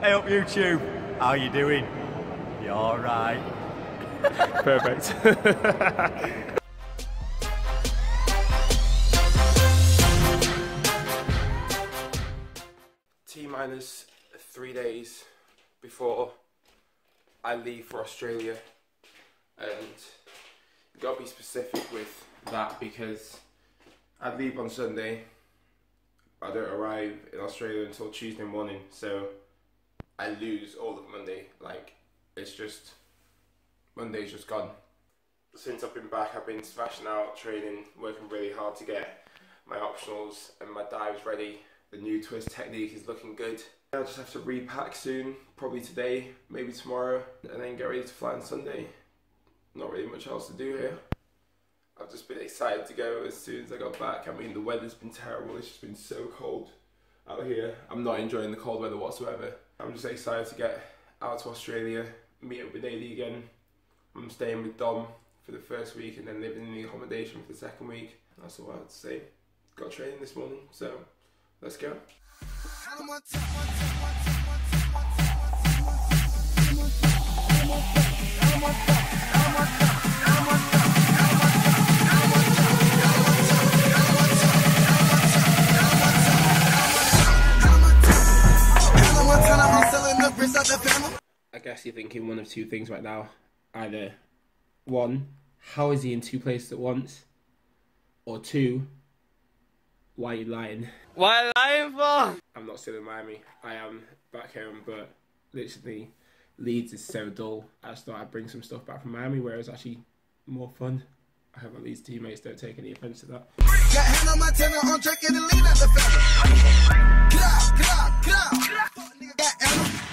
Hey up YouTube, how you doing? You alright? Perfect. T-minus 3 days before I leave for Australia, and you gotta be specific with that because I leave on Sunday. I don't arrive in Australia until Tuesday morning, so I lose all of Monday. Like, it's just, Monday's just gone. Since I've been back, I've been smashing out, training, working really hard to get my optionals and my dives ready. The new twist technique is looking good. I'll just have to repack soon, probably today, maybe tomorrow, and then get ready to fly on Sunday. Not really much else to do here. I've just been excited to go as soon as I got back. I mean, the weather's been terrible. It's just been so cold out here. I'm not enjoying the cold weather whatsoever. I'm just excited to get out to Australia, meet up with AD again. I'm staying with Dom for the first week and then living in the accommodation for the second week. That's all I had to say. Got training this morning, so let's go. I guess you're thinking one of two things right now. Either one, how is he in two places at once? Or two, why are you lying? What are you lying for? I'm not still in Miami. I am back home, but literally Leeds is so dull. I just thought I'd bring some stuff back from Miami where it's actually more fun. I hope my Leeds teammates don't take any offence to that. Got hand on my tenor, I'm drinking the lean at the family. Get out, get out, get out. Fuck nigga, got Anna.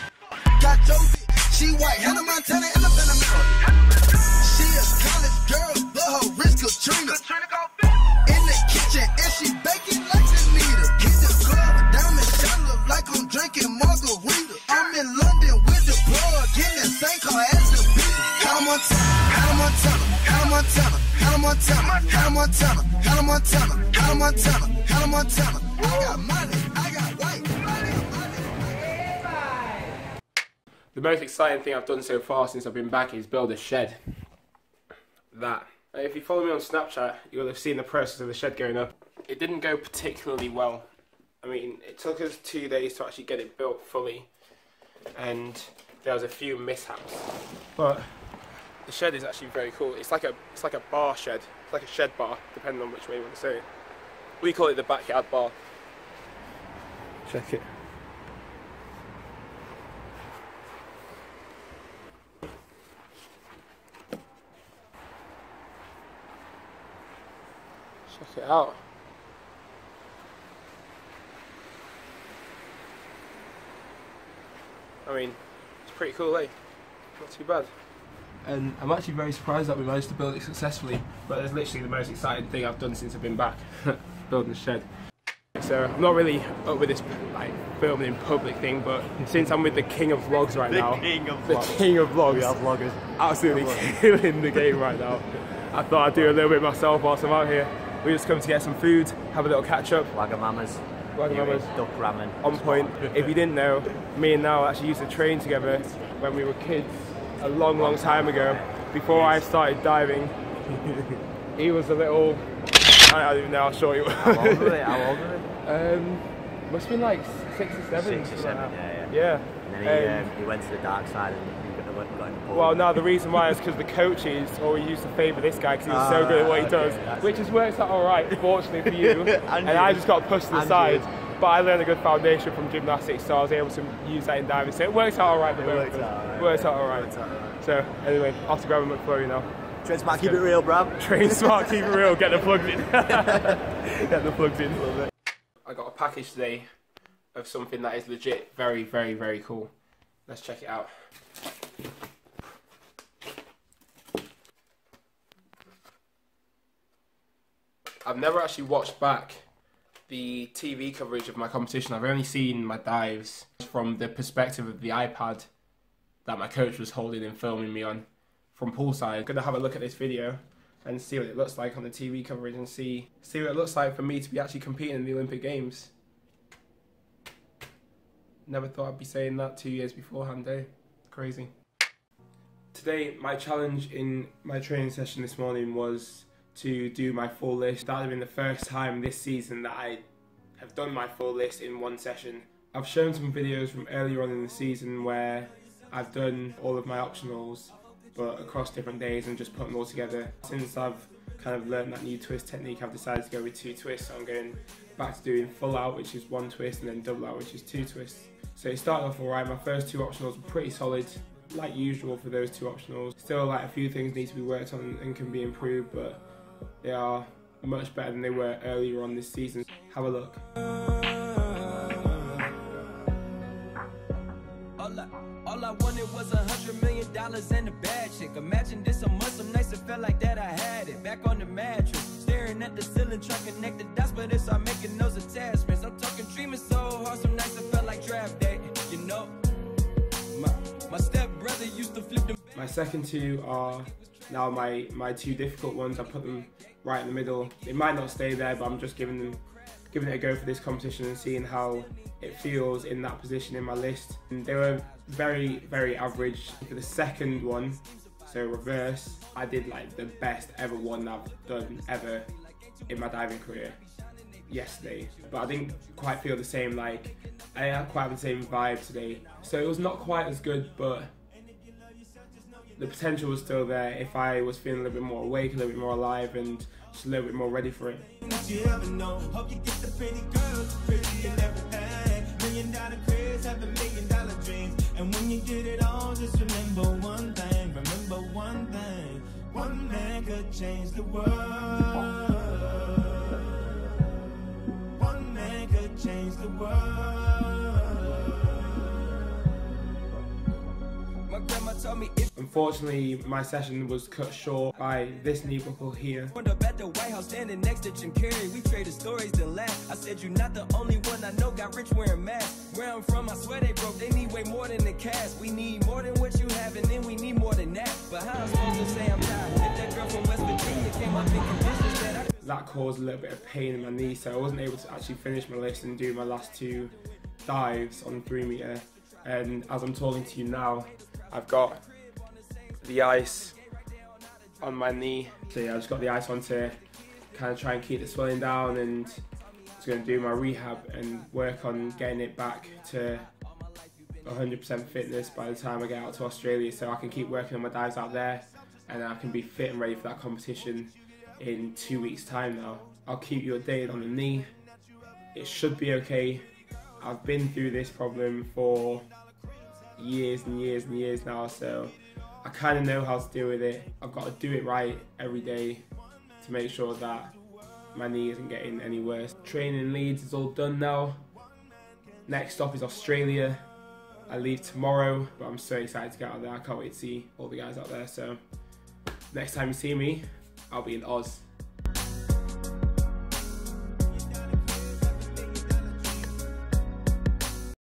Got Josie, she white, Hannah Montana in the Panamera. She a college girl, but her wrist Katrina. In the kitchen, and she baking like Anita. Hit the club, diamond shine look like I'm drinking margarita. I'm in London with the plug, in the same car as the beat. Hannah Montana, Hannah Montana, Hannah Montana, Hannah Montana, Hannah Montana, Hannah Montana, Hannah Montana. I got money, I got white. The most exciting thing I've done so far since I've been back is build a shed. That. If you follow me on Snapchat, you'll have seen the process of the shed going up. It didn't go particularly well. I mean, it took us 2 days to actually get it built fully, and there was a few mishaps. But the shed is actually very cool. It's like a bar shed. It's like a shed bar, depending on which way you want to say it. We call it the backyard bar. Check it. Check it out. I mean, it's pretty cool, eh? Not too bad. And I'm actually very surprised that we managed to build it successfully, but it's literally the most exciting thing I've done since I've been back, building a shed. So I'm not really up with this like filming in public thing, but since I'm with the king of vlogs right now, the king of vlogs, We are vloggers. absolutely killing the game right now, I thought I'd do a little bit myself whilst I'm out here. We just come to get some food, have a little catch up. Wagamamas. Duck ramen. On point. If you didn't know, me and Nile actually used to train together when we were kids a long time ago. Before I started diving, he was a little, I don't even know how short he was. How old were they? Must have been like 6 or 7. 6 or 7, yeah. Yeah. And then he went to the dark side and got in the pool. Well, no, the reason why is because the coaches always used to favour this guy because he was so good at what he does, which has worked out alright, fortunately for you. and I just got pushed to the side. But I learned a good foundation from gymnastics, so I was able to use that in diving. So it worked out alright. Worked out alright. So anyway, I'll have to grab a McFlurry now. Train smart, keep it real, bruv. Train smart, keep it real. Get the plugs in. Get the plugs in. I got a package today of something that is legit very cool. Let's check it out. I've never actually watched back the TV coverage of my competition. I've only seen my dives from the perspective of the iPad that my coach was holding and filming me on from poolside. I'm gonna have a look at this video and see what it looks like on the TV coverage and see what it looks like for me to be actually competing in the Olympic Games. Never thought I'd be saying that 2 years beforehand, eh? Crazy. Today, my challenge in my training session this morning was to do my full list. That had been the first time this season that I have done my full list in one session. I've shown some videos from earlier on in the season where I've done all of my optionals, but across different days and just put them all together. Since I've kind of learned that new twist technique, I've decided to go with 2 twists. So I'm going back to doing full out, which is 1 twist, and then double out, which is 2 twists. So it started off alright. My first 2 optionals were pretty solid, like usual for those 2 optionals. Still, like, a few things need to be worked on and can be improved, but they are much better than they were earlier on this season. Have a look. All I wanted was $100 million and a bad chick. Imagine this a month, some nights it felt like that I had it. Back on the mattress, staring at the ceiling, trying to connect the dots, but it's all making those attachments. I'm talking dreaming so hard, some nights it felt like draft day. You know, my stepbrother used to flip them. My second 2 are now my 2 difficult ones. I put them right in the middle. It might not stay there, but I'm just giving it a go for this competition and seeing how it feels in that position in my list. And they were very, very average. For the second one, so reverse, I did like the best ever one I've done ever in my diving career yesterday. But I didn't quite feel the same, like I didn't quite have the same vibe today. So it was not quite as good, but the potential was still there if I was feeling a little bit more awake, a little bit more alive, and just a little bit more ready for it. And when you get it all, just remember one thing, one man could change the world. One man could change the world. My grandma told me if unfortunately, my session was cut short by this knee buckle here. up at the White House standing next to Jim Carrey, we traded stories to laugh. I said you're not the only one I know got rich wearing masks. Where I'm from, I swear they broke. They need way more than the cash. We need more than what you have, and then we need more than that. But how I'm supposed to say I'm tired if that girl from West Virginia came up in conditions that caused a little bit of pain in my knee, so I wasn't able to actually finish my list and do my last 2 dives on 3 meter. And as I'm talking to you now, I've got the ice on my knee. So yeah, I just got the ice on to kind of try and keep the swelling down, and just going to do my rehab and work on getting it back to 100% fitness by the time I get out to Australia, so I can keep working on my dives out there and I can be fit and ready for that competition in 2 weeks time now. I'll keep you updated on the knee. It should be okay. I've been through this problem for years and years and years now, so I kind of know how to deal with it. I've got to do it right every day to make sure that my knee isn't getting any worse. Training in Leeds is all done now. Next stop is Australia. I leave tomorrow, but I'm so excited to get out there. I can't wait to see all the guys out there. So next time you see me, I'll be in Oz.